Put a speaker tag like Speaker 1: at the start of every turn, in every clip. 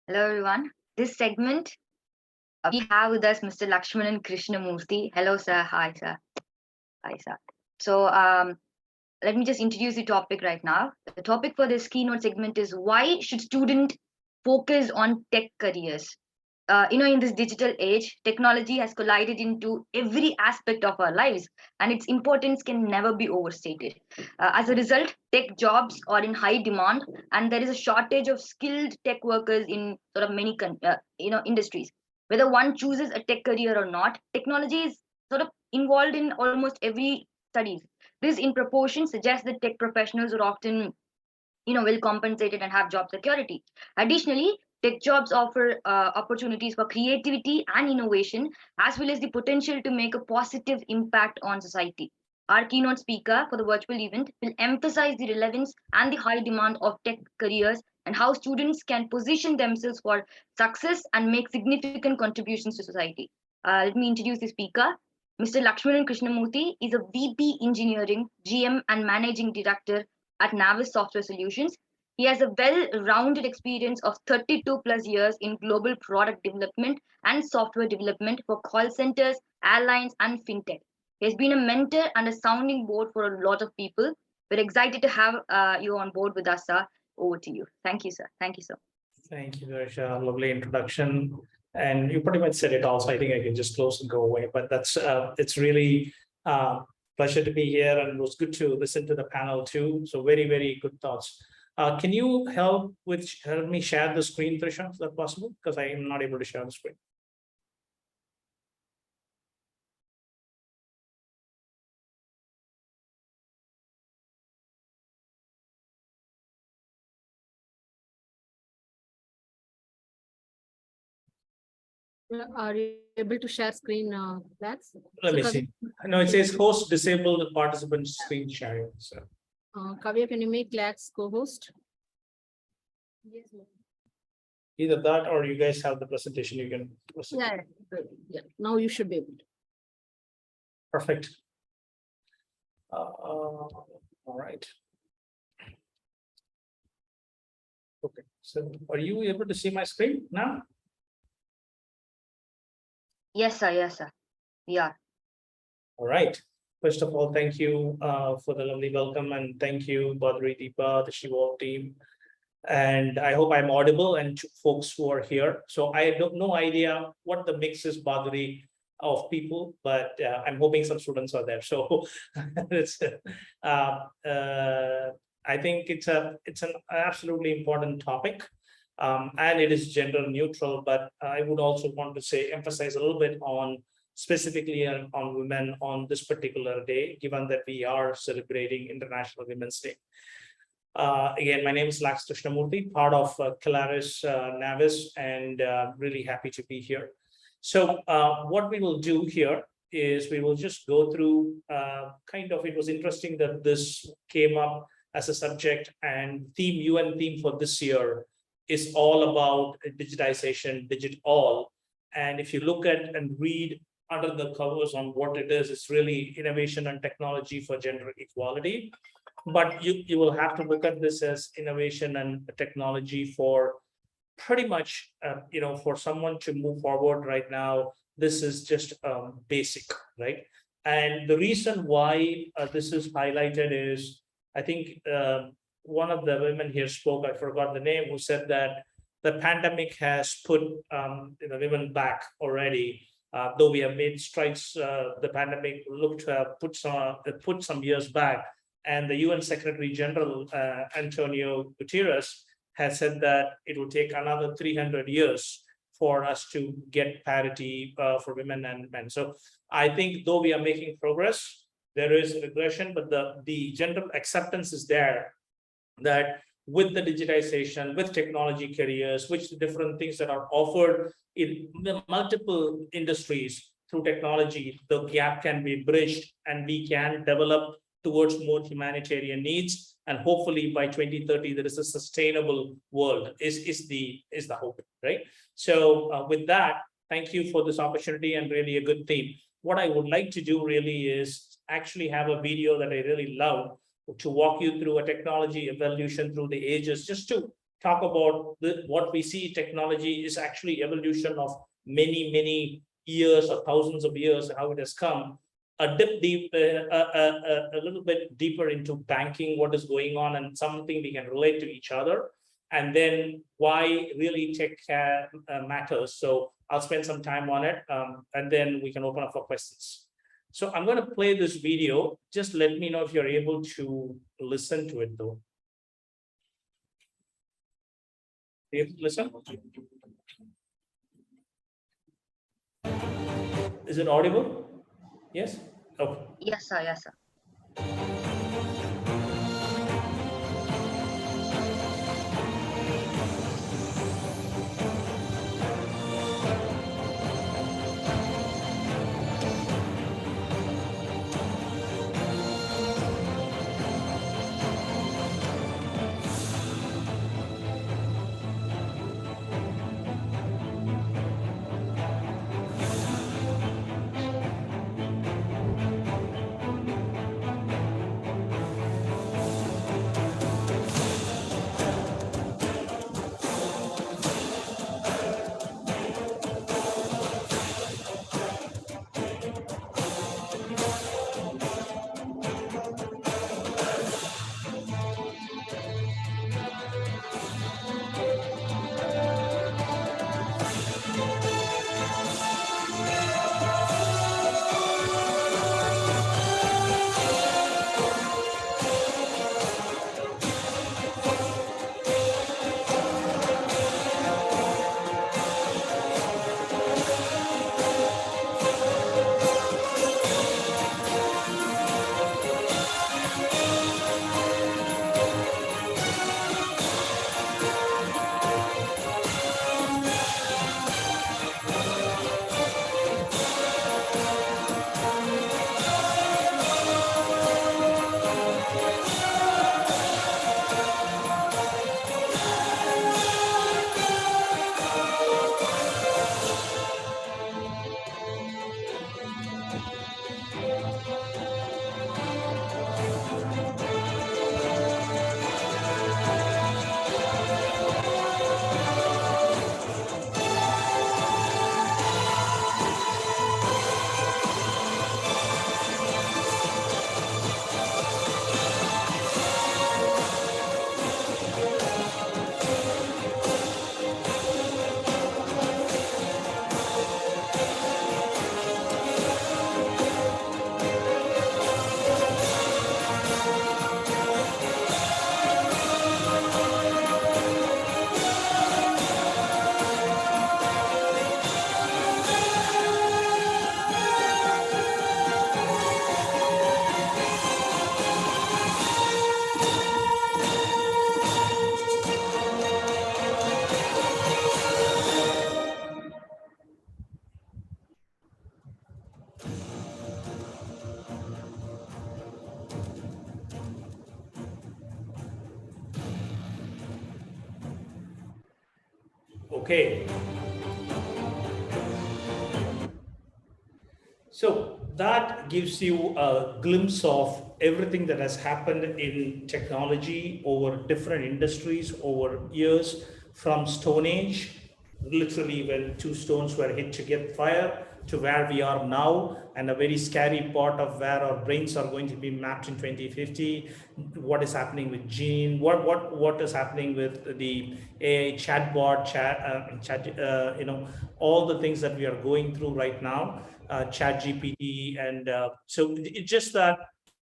Speaker 1: Hello, everyone. This segment, we have with us Mr. Lakshmanan Krishnamoorthy. Hello, sir. Hi, sir. Hi, sir. So, let me just introduce the topic right now. The topic for this keynote segment is why should student focus on tech careers? In this digital age, technology has collided into every aspect of our lives, and its importance can never be overstated. As a result, tech jobs are in high demand, and there is a shortage of skilled tech workers in sort of many industries. Whether one chooses a tech career or not, technology is sort of involved in almost every studies. This, in proportion, suggests that tech professionals are often well compensated and have job security. Additionally, tech jobs offer opportunities for creativity and innovation, as well as the potential to make a positive impact on society. Our keynote speaker for the virtual event will emphasize the relevance and the high demand of tech careers and how students can position themselves for success and make significant contributions to society. Let me introduce the speaker. Mr. Lakshmanan Krishnamoorthy is a VP Engineering, GM, and Managing Director at Navis Software Solutions. He has a well rounded experience of 32 plus years in global product development and software development for call centers, airlines, and fintech. He has been a mentor and a sounding board for a lot of people. We're excited to have you on board with us, sir. Over to you. Thank you, sir. Thank you, sir.
Speaker 2: Thank you, Darsha. Lovely introduction. And you pretty much said it all, so I think I can just close and go away. But it's really pleasure to be here, and it was good to listen to the panel too. So very, very good thoughts. Can you help me share the screen, Trisha? Is that possible? Because I am not able to share the screen.
Speaker 3: Are you able to share screen, Lax?
Speaker 2: Let me see. No, it says host disabled participant screen sharing. So,
Speaker 3: Kavya, can you make Lax co-host? Yes.
Speaker 2: either that or you guys have the presentation. You can.
Speaker 3: Yeah. Now you should be able to.
Speaker 2: Perfect. All right. Okay. So, are you able to see my screen now?
Speaker 1: Yes, sir. Yes, sir. We are.
Speaker 2: All right. First of all, thank you for the lovely welcome, and thank you, Badri, Deepa, the Shevolve team. And I hope I'm audible and to folks who are here. So I have no idea what the mix is, Badri, of people, but I'm hoping some students are there. So it's, I think it's an absolutely important topic. And it is gender neutral, but I would also want to say emphasize a little bit on specifically on women on this particular day, given that we are celebrating International Women's Day. Again, my name is Lakshmanan Krishnamoorthy, part of Calaris Navis, and really happy to be here. So what we will do here is we will just go through it was interesting that this came up as a subject, and UN theme for this year is all about digitization, digital. And if you look at and read under the covers on what it is, it's really innovation and technology for gender equality. But you will have to look at this as innovation and technology for pretty much, for someone to move forward right now. This is just basic, right? And the reason why this is highlighted is, I think one of the women here spoke, I forgot the name, who said that the pandemic has put women back already. Though we have made strides, the pandemic looked to have put some years back. And the UN Secretary General, Antonio Guterres, has said that it will take another 300 years for us to get parity for women and men. So I think though we are making progress, there is regression, but the general acceptance is there that with the digitization, with technology careers, which the different things that are offered in the multiple industries through technology, the gap can be bridged and we can develop towards more humanitarian needs. And hopefully by 2030, there is a sustainable world is the hope, right? So with that, thank you for this opportunity and really a good theme. What I would like to do really is actually have a video that I really love to walk you through a technology evolution through the ages, just to talk about what we see technology is actually evolution of many years or thousands of years, how it has come. A little bit deeper into banking, what is going on, and something we can relate to each other, and then why really tech matters. So I'll spend some time on it, and then we can open up for questions. So I'm going to play this video. Just let me know if you're able to listen to it, though. Listen. Is it audible? Yes? Okay.
Speaker 1: Yes, sir. Yes, sir.
Speaker 2: Okay. So that gives you a glimpse of everything that has happened in technology over different industries over years, from Stone Age, literally when two stones were hit to get fire, to where we are now, and a very scary part of where our brains are going to be mapped in 2050. What is happening with gene? What is happening with the AI chatbot, all the things that we are going through right now, chat GPT. And so it's just that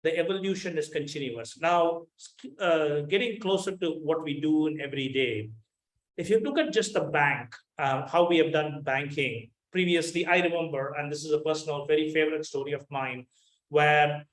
Speaker 2: the evolution is continuous. Now, getting closer to what we do in every day, if you look at just the bank, how we have done banking previously, I remember, and this is a personal, very favorite story of mine, where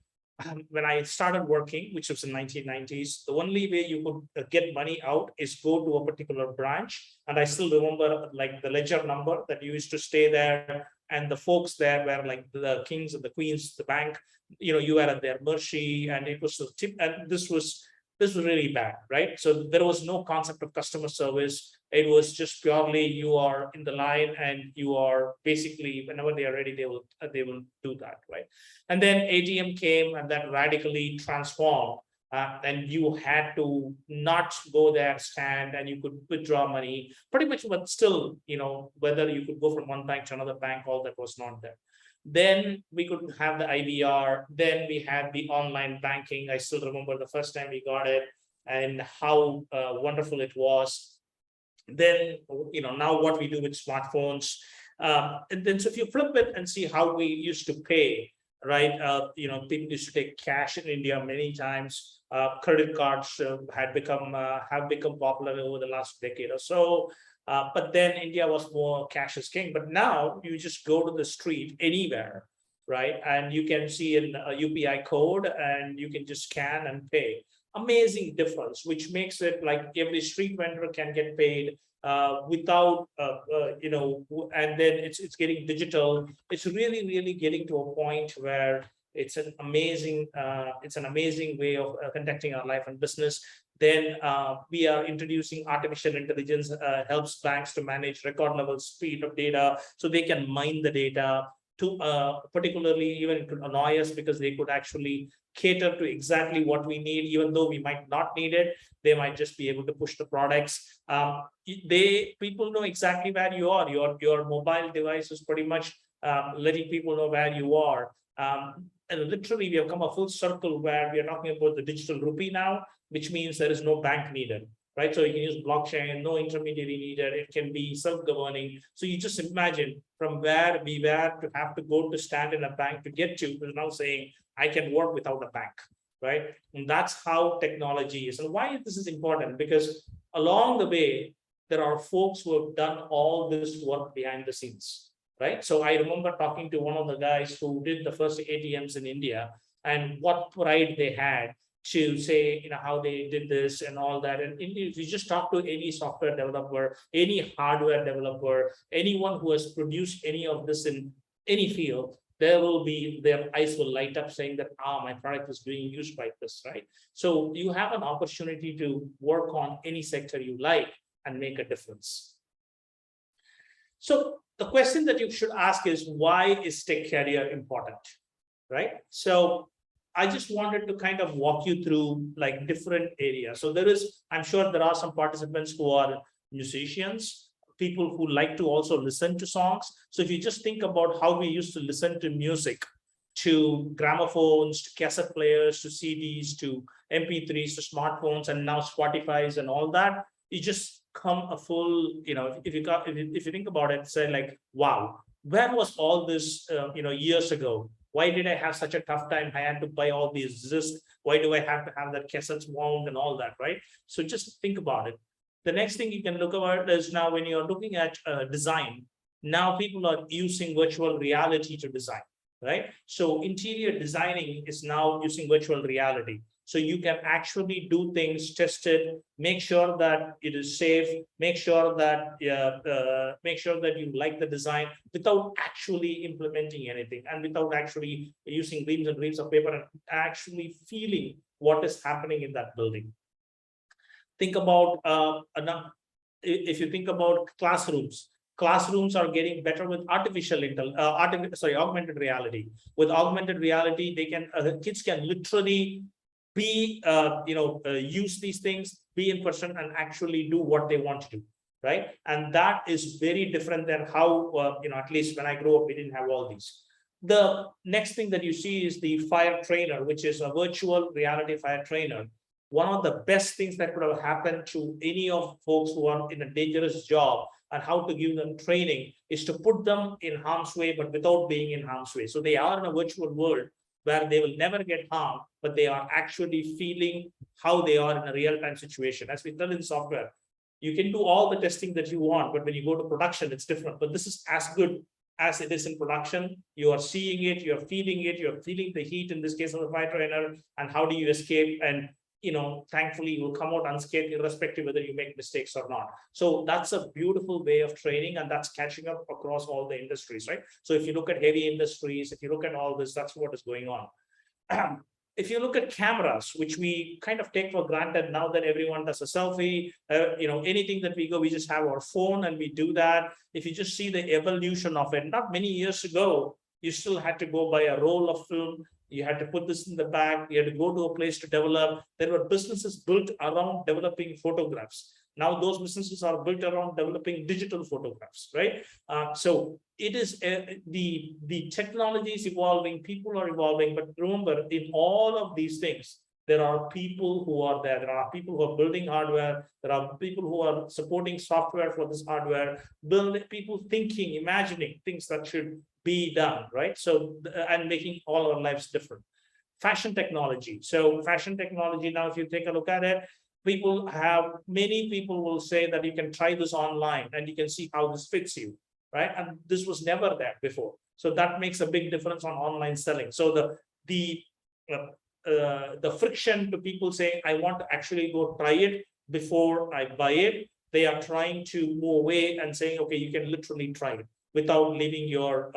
Speaker 2: when I started working, which was in 1990s, the only way you could get money out is go to a particular branch. And I still remember like the ledger number that you used to stay there, and the folks there were like the kings and the queens, the bank, you were at their mercy, and it was the tip, and this was really bad, right? So there was no concept of customer service. It was just purely you are in the line, and you are basically, whenever they are ready, they will do that, right? And then ATM came, and that radically transformed and you had to not go there, stand, and you could withdraw money pretty much, but still, whether you could go from one bank to another bank, all that was not there. Then we could have the IVR. Then we had the online banking. I still remember the first time we got it and how wonderful it was. Then, now what we do with smartphones. And then, so if you flip it and see how we used to pay, right? People used to take cash in India many times. Credit cards have become popular over the last decade or so. But then India was more cash is king. But now you just go to the street anywhere, right? And you can see a UPI code and you can just scan and pay. Amazing difference, which makes it like every street vendor can get paid without, and then it's getting digital. It's really getting to a point where it's an amazing way of conducting our life and business. Then we are introducing artificial intelligence, helps banks to manage record level speed of data, so they can mine the data to particularly even it could annoy us because they could actually cater to exactly what we need, even though we might not need it. They might just be able to push the products. People know exactly where you are. Your mobile device is pretty much letting people know where you are. And literally, we have come a full circle where we are talking about the digital rupee now, which means there is no bank needed, right? So you can use blockchain, no intermediary needed. It can be self-governing. So you just imagine from where we were to have to go to stand in a bank to get to, we're now saying, I can work without a bank, right? And that's how technology is. And why this is important, because along the way, there are folks who have done all this work behind the scenes, right? So I remember talking to one of the guys who did the first ATMs in India and what pride they had to say, how they did this and all that. And if you just talk to any software developer, any hardware developer, anyone who has produced any of this in any field, their eyes will light up saying that, my product is being used by this, right? So you have an opportunity to work on any sector you like and make a difference. So the question that you should ask is, why is tech career important, right? So I just wanted to kind of walk you through like different areas. So I'm sure there are some participants who are musicians, people who like to also listen to songs. So if you just think about how we used to listen to music, to gramophones, to cassette players, to CDs, to MP3s, to smartphones, and now Spotify's and all that, you just come a full, if you think about it, say like, wow, where was all this, years ago? Why did I have such a tough time? I had to buy all these discs. Why do I have to have that cassettes wound and all that, right? So just think about it. The next thing you can look at is now when you're looking at design, now people are using virtual reality to design, right? So interior designing is now using virtual reality. So you can actually do things, test it, make sure that it is safe, make sure that you like the design without actually implementing anything and without actually using reams and reams of paper and actually feeling what is happening in that building. Think about if you think about classrooms. Classrooms are getting better with augmented reality. With augmented reality, they can kids can literally be use these things, be in person and actually do what they want to do, right? And that is very different than how at least when I grew up, we didn't have all these. The next thing that you see is the fire trainer, which is a virtual reality fire trainer. One of the best things that could have happened to any of folks who are in a dangerous job and how to give them training is to put them in harm's way, but without being in harm's way. So they are in a virtual world where they will never get harmed, but they are actually feeling how they are in a real-time situation. As we tell in software, you can do all the testing that you want, but when you go to production, it's different. But this is as good as it is in production. You are seeing it, you're feeling it, you're feeling the heat in this case of the fire trainer, and how do you escape? And thankfully you will come out unscathed irrespective whether you make mistakes or not. So that's a beautiful way of training, and that's catching up across all the industries, right? So if you look at heavy industries, if you look at all this, that's what is going on. If you look at cameras, which we kind of take for granted now that everyone does a selfie, anything that we go, we just have our phone and we do that. If you just see the evolution of it, not many years ago, You still had to go buy a roll of film. You had to put this in the bag. You had to go to a place to develop. There were businesses built around developing photographs. Now those businesses are built around developing digital photographs, right? So it is the technology is evolving, people are evolving, but remember, in all of these things, there are people who are there. There are people who are building hardware. There are people who are supporting software for this hardware, people thinking, imagining things that should be done, right? So, and making all our lives different. Fashion technology. So fashion technology, now, if you take a look at it, many people will say that you can try this online and you can see how this fits you, right? And this was never there before. So that makes a big difference on online selling. So the friction to people saying, I want to actually go try it before I buy it, they are trying to move away and saying, okay, you can literally try it without leaving your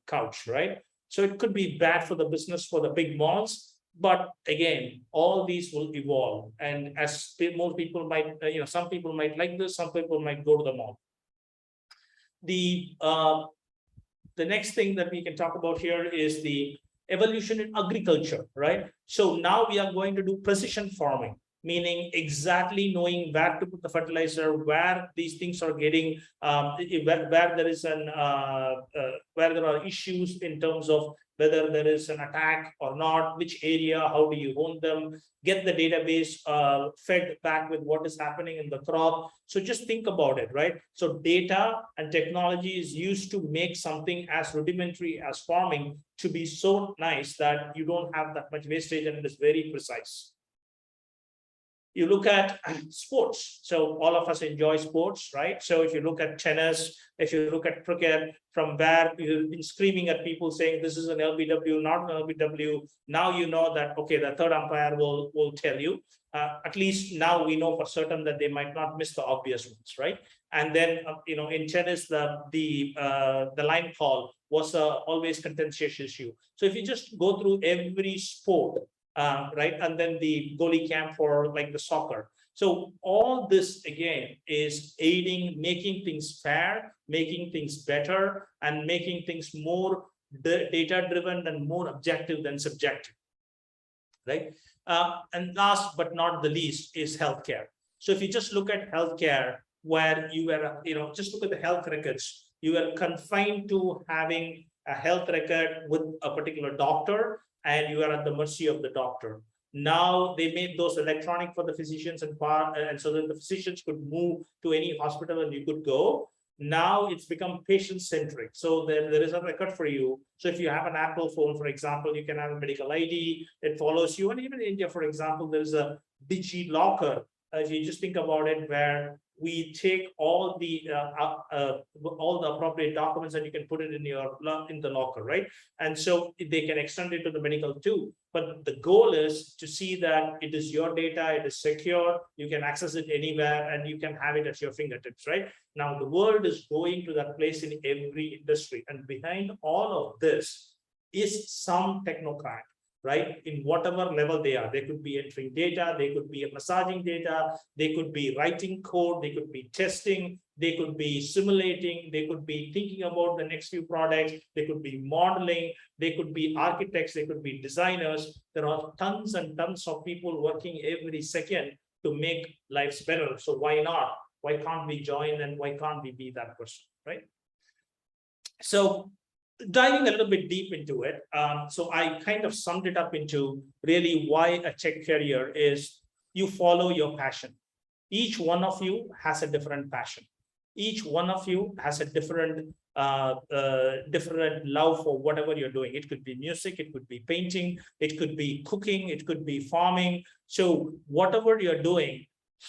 Speaker 2: couch, right? So it could be bad for the business for the big malls. But again, all these will evolve, and as more people might, some people might like this, some people might go to the mall. The next thing that we can talk about here is the evolution in agriculture, right? So now we are going to do precision farming, meaning exactly knowing where to put the fertilizer, where these things are getting, where there is where there are issues in terms of whether there is an attack or not, which area, how do you own them, get the database fed back with what is happening in the crop. So just think about it, right? So data and technology is used to make something as rudimentary as farming to be so nice that you don't have that much wastage and it is very precise. You look at sports. So all of us enjoy sports, right? So if you look at tennis, if you look at cricket, from where you've been screaming at people saying this is an LBW, not an LBW, now you know that, okay, the third umpire will tell you. At least now we know for certain that they might not miss the obvious ones, right? And then, in tennis, the line call was always contentious issue. So if you just go through every sport, right, and then the goalie cam for like the soccer. So all this again is aiding, making things fair, making things better, and making things more data driven and more objective than subjective, right? And last but not the least is healthcare. So if you just look at healthcare, where you were, just look at the health records, you were confined to having a health record with a particular doctor, and you are at the mercy of the doctor. Now they made those electronic for the physicians and so that the physicians could move to any hospital and you could go. Now it's become patient-centric. So there is a record for you. So if you have an Apple phone, for example, you can have a medical ID, it follows you. And even in India, for example, there's a Digi Locker. If you just think about it, where we take all the appropriate documents and you can put it in the locker, right? And so they can extend it to the medical too. But the goal is to see that it is your data, it is secure, you can access it anywhere, and you can have it at your fingertips, right? Now the world is going to that place in every industry, and behind all of this is some technocrat, right? In whatever level they are. They could be entering data, they could be massaging data, they could be writing code, they could be testing, they could be simulating, they could be thinking about the next few products, they could be modeling, they could be architects, they could be designers. There are tons and tons of people working every second to make lives better. So why not? Why can't we join, and why can't we be that person, right? So diving a little bit deep into it, so I kind of summed it up into really why a tech career is you follow your passion. Each one of you has a different passion. Each one of you has a different different love for whatever you're doing. It could be music, it could be painting, it could be cooking, it could be farming. So whatever you're doing,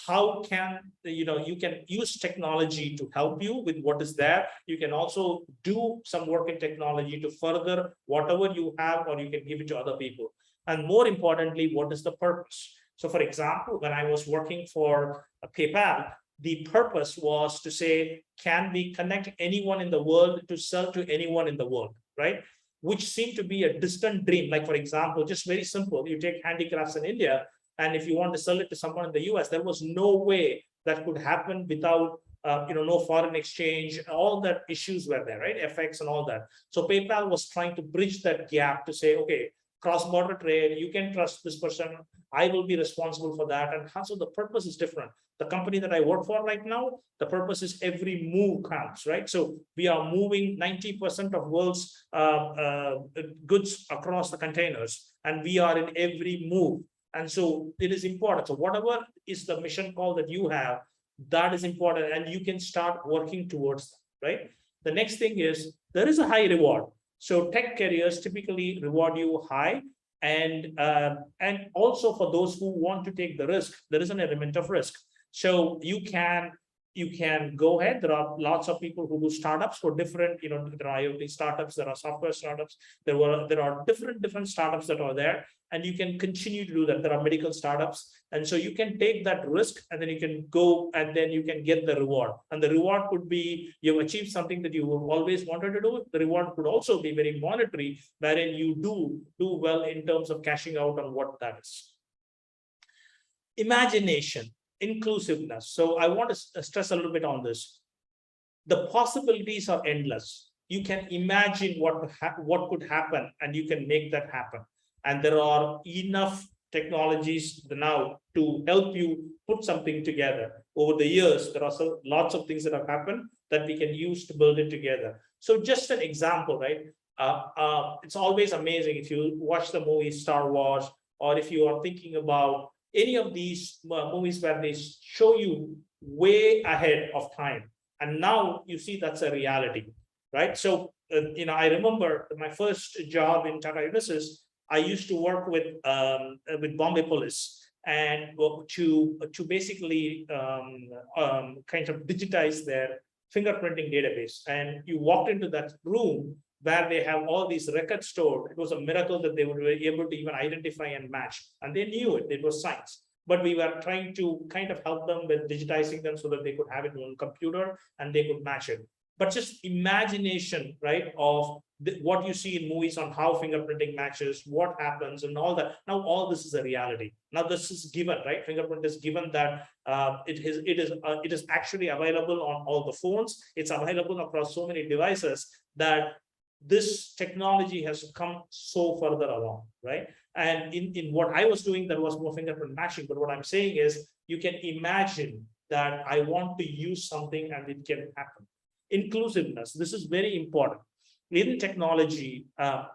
Speaker 2: how can you can use technology to help you with what is there. You can also do some work in technology to further whatever you have, or you can give it to other people. And more importantly, what is the purpose? So for example, when I was working for PayPal, the purpose was to say, can we connect anyone in the world to sell to anyone in the world, right? Which seemed to be a distant dream. Like, for example, just very simple, you take handicrafts in India, and if you want to sell it to someone in the US, there was no way that could happen without no foreign exchange, all that issues were there, right? FX and all that. So PayPal was trying to bridge that gap to say, okay, cross-border trade, you can trust this person, I will be responsible for that. And so the purpose is different. The company that I work for right now, the purpose is every move counts, right? So we are moving 90% of world's goods across the containers, and we are in every move. And so it is important. So whatever is the mission call that you have, that is important, and you can start working towards that, right? The next thing is there is a high reward. So tech careers typically reward you high, and also for those who want to take the risk, there is an element of risk. So you can go ahead. There are lots of people who do startups for different, there are IoT startups, there are software startups, there are different startups that are there, and you can continue to do that. There are medical startups, and so you can take that risk, and then you can go, and then you can get the reward. And the reward could be you've achieved something that you always wanted to do. The reward could also be very monetary, wherein you do well in terms of cashing out on what that is. Imagination. Inclusiveness. So I want to stress a little bit on this. The possibilities are endless. You can imagine what could happen, and you can make that happen. And there are enough technologies now to help you put something together. Over the years, there are lots of things that have happened that we can use to build it together. So just an example, right? It's always amazing if you watch the movie Star Wars, or if you are thinking about any of these movies where they show you way ahead of time, and now you see that's a reality, right? So I remember my first job in Tata Unisys. I used to work with Bombay Police, and to basically kind of digitize their fingerprinting database. And you walked into that room where they have all these records stored. It was a miracle that they were able to even identify and match. And they knew it was science. But we were trying to kind of help them with digitizing them so that they could have it on a computer and they could match it. But just imagination, right, of what you see in movies on how fingerprinting matches, what happens, and all that. Now all this is a reality. Now this is given, right? Fingerprint is given that it is actually available on all the phones. It's available across so many devices that this technology has come so further along, right? And in what I was doing, there was more fingerprint matching. But what I'm saying is, you can imagine that I want to use something and it can happen. Inclusiveness. This is very important. In technology,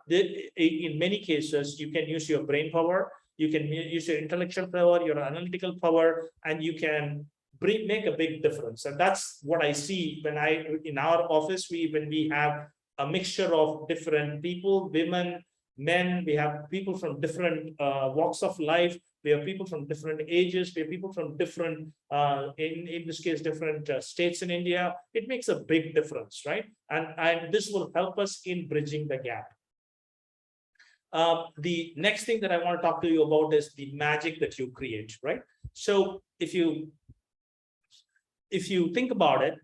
Speaker 2: in many cases, you can use your brain power, you can use your intellectual power, your analytical power, and you can make a big difference. And that's what I see when in our office, when we have a mixture of different people, women, men, we have people from different walks of life, we have people from different ages, we have people from different, in this case, different states in India. It makes a big difference, right? And this will help us in bridging the gap. The next thing that I want to talk to you about is the magic that you create, right? So if you think about it,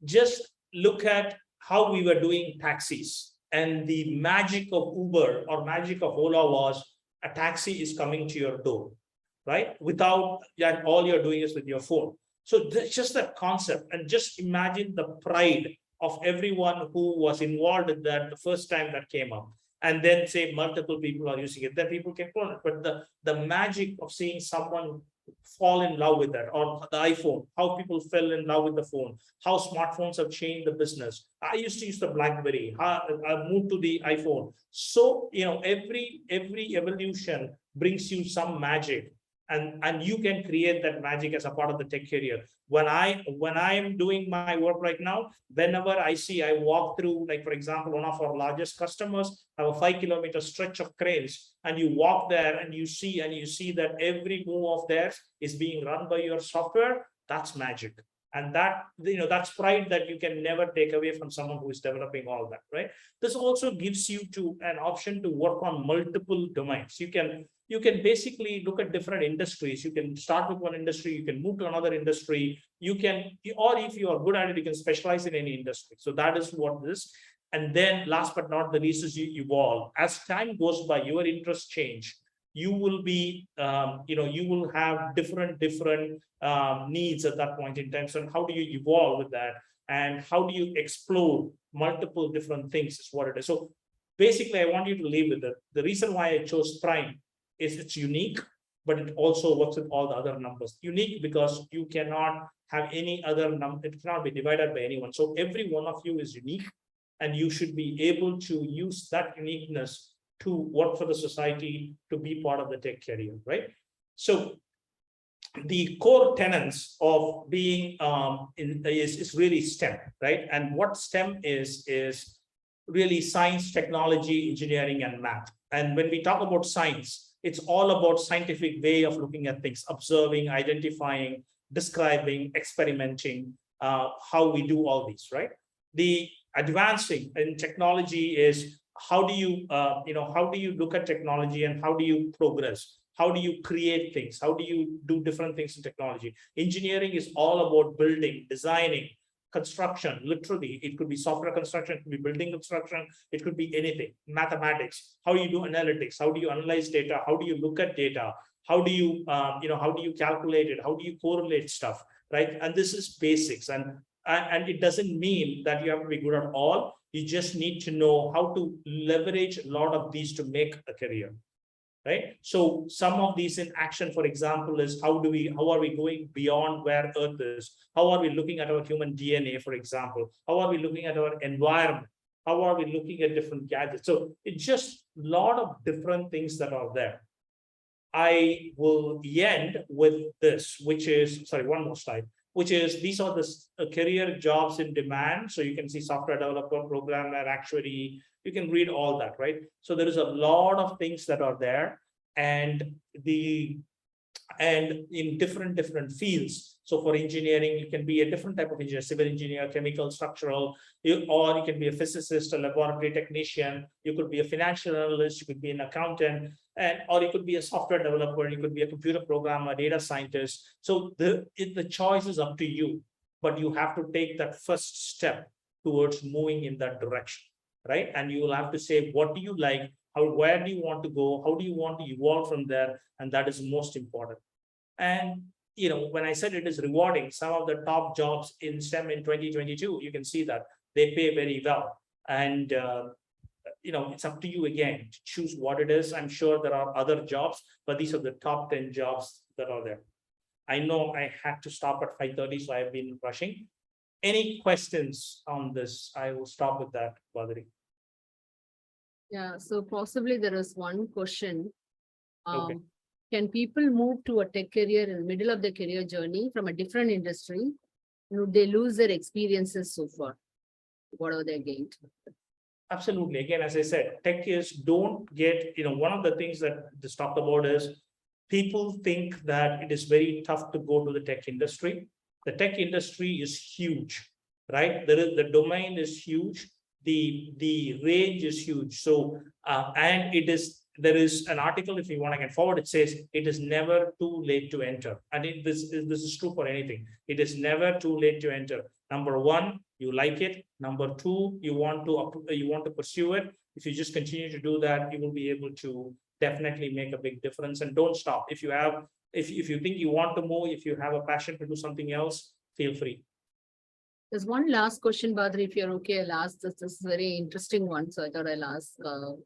Speaker 2: just look at how we were doing taxis, and the magic of Uber or magic of Ola was a taxi is coming to your door, right? Without that, all you're doing is with your phone. So just that concept, and just imagine the pride of everyone who was involved in that the first time that came up. And then say multiple people are using it, then people can clone it. But the magic of seeing someone fall in love with that, or the iPhone, how people fell in love with the phone, how smartphones have changed the business. I used to use the BlackBerry, I moved to the iPhone. So every evolution brings you some magic, and you can create that magic as a part of the tech career. When I'm doing my work right now, whenever I walk through, like for example, one of our largest customers have a 5-kilometer stretch of cranes, and you walk there and you see that every move of theirs is being run by your software. That's magic. And that's pride that you can never take away from someone who is developing all that, right? This also gives you an option to work on multiple domains. You can basically look at different industries. You can start with one industry, you can move to another industry, or if you are good at it, you can specialize in any industry. So that is what this. And then last but not the least is you evolve. As time goes by, your interests change. you will be, you will have different needs at that point in time. So how do you evolve with that? And how do you explore multiple different things is what it is. So basically, I want you to leave with it. The reason why I chose prime is it's unique, but it also works with all the other numbers. Unique because you cannot have any other number, it cannot be divided by anyone. So every one of you is unique, and you should be able to use that uniqueness to work for the society, to be part of the tech career, right? So the core tenets of being is really STEM, right? And what STEM is really science, technology, engineering, and math. And when we talk about science, it's all about scientific way of looking at things, observing, identifying, describing, experimenting, how we do all these, right? The advancing in technology is how do you, how do you look at technology and how do you progress? How do you create things? How do you do different things in technology? Engineering is all about building, designing, construction. Literally, it could be software construction, it could be building construction, it could be anything. Mathematics, how do you do analytics? How do you analyze data? How do you look at data? How do you, how do you calculate it? How do you correlate stuff, right? And this is basics. And it doesn't mean that you have to be good at all. You just need to know how to leverage a lot of these to make a career. Right. So some of these in action, for example, is how are we going beyond where Earth is? How are we looking at our human DNA, for example? How are we looking at our environment? How are we looking at different gadgets? So it's just a lot of different things that are there. I will end with this, which is, sorry, one more slide, which is these are the career jobs in demand. So you can see software developer, programmer, actuary, you can read all that, right? So there is a lot of things that are there, and in different fields. So for engineering, you can be a different type of engineer, civil engineer, chemical, structural, or you can be a physicist, a laboratory technician, you could be a financial analyst, you could be an accountant, or you could be a software developer, you could be a computer programmer, data scientist. So the choice is up to you, but you have to take that first step towards moving in that direction, right? And you will have to say, what do you like? Where do you want to go? How do you want to evolve from there? And that is most important. And when I said it is rewarding, some of the top jobs in STEM in 2022, you can see that they pay very well. And it's up to you again to choose what it is. I'm sure there are other jobs, but these are the top 10 jobs that are there. I know I had to stop at 5:30, so I've been rushing. Any questions on this? I will stop with that, Badri.
Speaker 3: Yeah, so possibly there is one question.
Speaker 2: Okay.
Speaker 3: Can people move to a tech career in the middle of their career journey from a different industry? Would they lose their experiences so far? What are they gained?
Speaker 2: Absolutely. Again, as I said, tech is don't get, one of the things that this talked about is people think that it is very tough to go to the tech industry. The tech industry is huge, right? The domain is huge. The range is huge. So, and there is an article, if you want, I can forward. It says it is never too late to enter. And this is true for anything. It is never too late to enter. Number one, you like it. Number two, you want to pursue it. If you just continue to do that, you will be able to definitely make a big difference. And don't stop. If you think you want to move, if you have a passion to do something else, feel free.
Speaker 3: There's one last question, Badri, if you're okay, I'll ask this. This is a very interesting one. So I thought I'll ask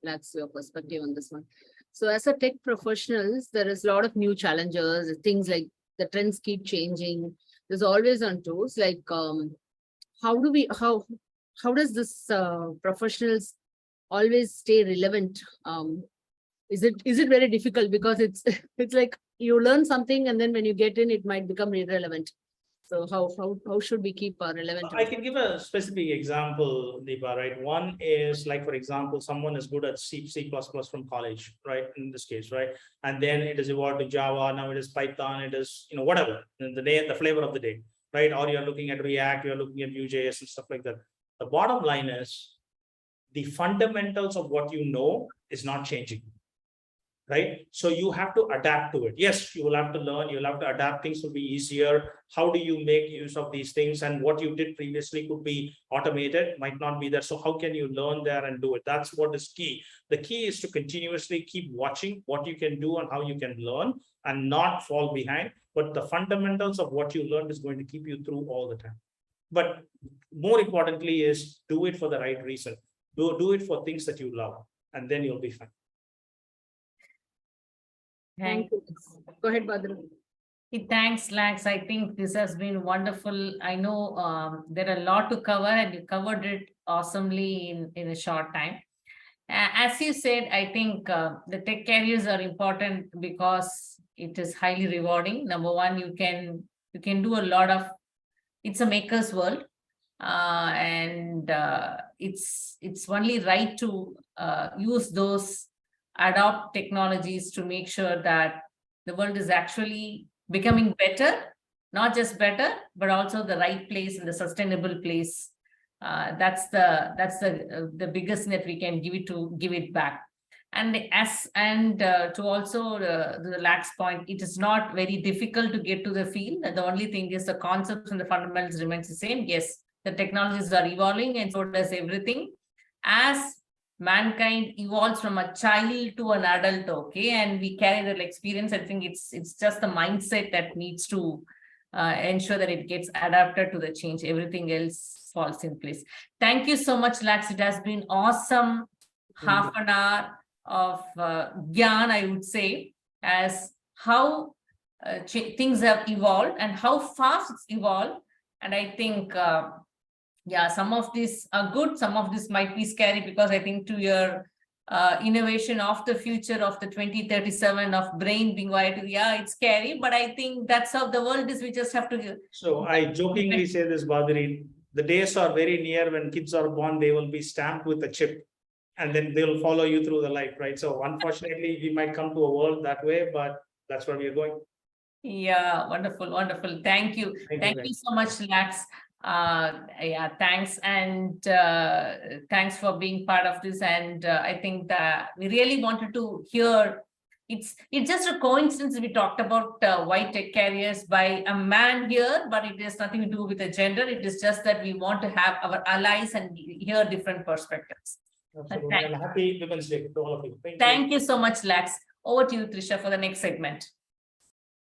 Speaker 3: Lax your perspective on this one. So as a tech professionals, there is a lot of new challenges, things like the trends keep changing. There's always on toes, like how does this professionals always stay relevant? Is it very difficult because it's like you learn something and then when you get in, it might become irrelevant. So how should we keep relevant?
Speaker 2: I can give a specific example, Deepa, right? One is like, for example, someone is good at C++ from college, right? In this case, right? And then it is evolved to Java, now it is Python, it is, whatever, the flavor of the day, right? Or you're looking at React, you're looking at Vue.js and stuff like that. The bottom line is the fundamentals of what you know is not changing. right? So you have to adapt to it. Yes, you will have to learn, you'll have to adapt, things will be easier. How do you make use of these things? And what you did previously could be automated, might not be there. So how can you learn there and do it? That's what is key. The key is to continuously keep watching what you can do and how you can learn and not fall behind. But the fundamentals of what you learned is going to keep you through all the time. But more importantly is do it for the right reason. Do it for things that you love, and then you'll be fine.
Speaker 3: Thank you. Go ahead, Badri.
Speaker 4: Thanks, Lax. I think this has been wonderful. I know there are a lot to cover, and you covered it awesomely in a short time. As you said, I think the tech careers are important because it is highly rewarding. Number one, you can do a lot of. It's a maker's world, and it's only right to use those, adopt technologies to make sure that the world is actually becoming better, not just better, but also the right place and the sustainable place. That's the biggest that we can give it back. And to also the Lax point, it is not very difficult to get to the field. The only thing is the concepts and the fundamentals remains the same. Yes, the technologies are evolving, and so does everything. As mankind evolves from a child to an adult, okay, and we carry that experience, I think it's just the mindset that needs to ensure that it gets adapted to the change. Everything else falls in place. Thank you so much, Lax. It has been awesome half an hour of Gyan, I would say, as how things have evolved and how fast it's evolved. And I think yeah, some of these are good, some of this might be scary, because I think to your innovation of the future of the 2037 of brain being wired to, yeah, it's scary, but I think that's how the world is. We just have to.
Speaker 2: So I jokingly say this, Badri, the days are very near when kids are born, they will be stamped with a chip, and then they'll follow you through the life, right? So unfortunately, we might come to a world that way, but that's where we are going.
Speaker 4: Yeah, wonderful, wonderful. Thank you. Thank you so much, Lax. Yeah, thanks, and thanks for being part of this. And I think that we really wanted to hear. It's just a coincidence we talked about white tech carriers by a man here, but it has nothing to do with the gender. It is just that we want to have our allies and hear different perspectives.
Speaker 2: Absolutely. And happy Women's Day to all of you.
Speaker 4: Thank you so much, Lax. Over to you, Trisha, for the next segment.